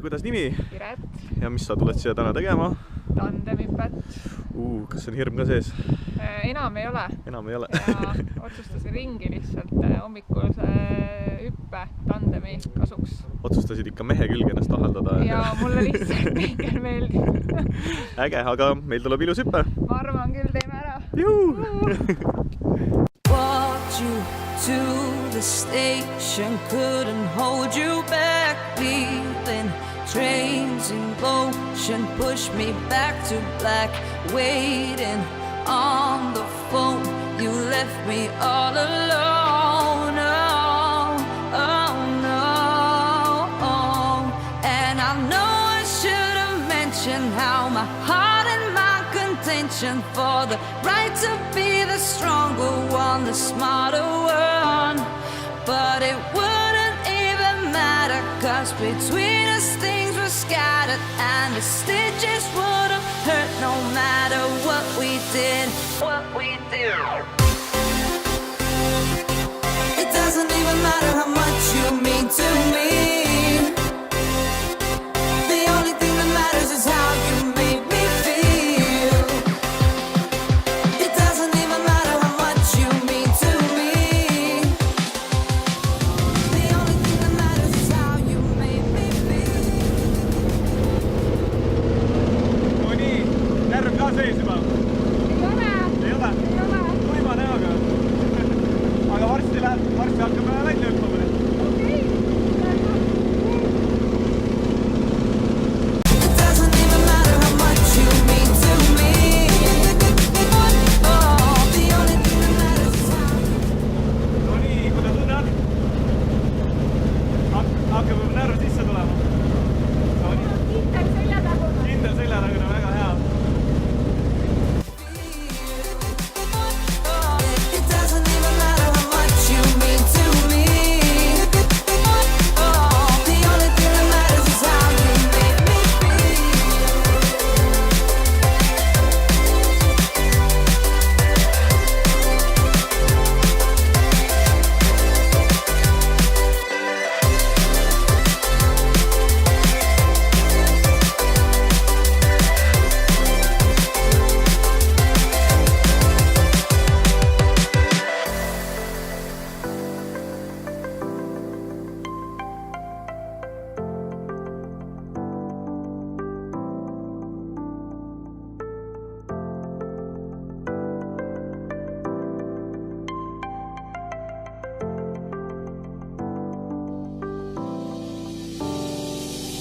kuidas nimi? Piret. Ja mis sa tuled siia täna tegema? Tandemhüpet. Kas on hirm ka sees? Enam ei ole. Enam ei ole. Ja otsustasin ringi lihtsalt hommikulse hüppe tandemi kasuks. Otsustasid ikka mehe külge ennast aheldada. Ja mulle lihtsalt piikel meeldib. Äge, aga meil tuleb ilus hüppe. Ma arvan küll, teeme ära. Walked you to the station, couldn't hold you back, leaving trains in motion, push me back to black, waiting on the phone, you left me all alone, oh no, and I know I should have mentioned how my heart and my contention for the right to be the stronger one, the smarter one, but it wouldn't even matter, cause between us things were scattered and the stitches would have hurt no matter what we did, It doesn't even matter how much you mean to me, the only thing that matters is how you make me feel. It doesn't even matter how much you mean to me, the only thing that matters is how you make me feel. No nii, närv ka sees juba? Ei ole? Tuima näoga. Aga varsti hakkame välja hüppama. It doesn't even matter how much you mean to me, the only thing that matters is how you. No nii, kuidas tunnad? Hakkab närv sisse tulema. Kindel seljatagune, väga hea. It doesn't even matter how much you mean to me, the only thing that matters is how you make me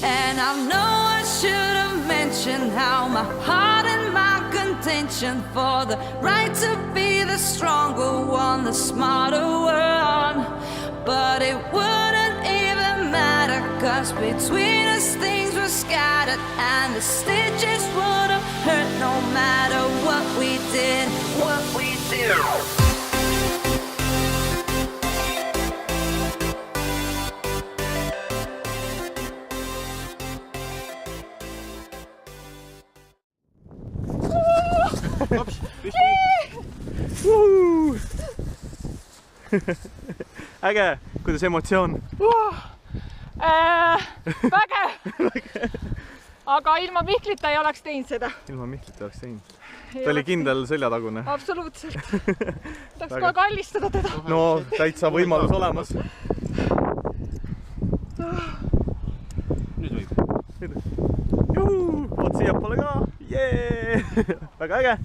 And I know I should have mentioned how my heart and my contention for the right to be the stronger one, the smarter one, but it wouldn't even matter, cause between us things were scattered and the stitches would have hurt no matter what we did, Äge, kuidas emotsioon? Vägev! Aga ilma Mihklita ei oleks teinud seda. Ilma Mihklita oleks teinud. Ta oli kindel seljatagune. Absoluutselt. Tahaks ka kallistada teda. No, täitsa võimalus olemas. Nüüd võib. Oot siiapoole ka. Jee! Väga äge!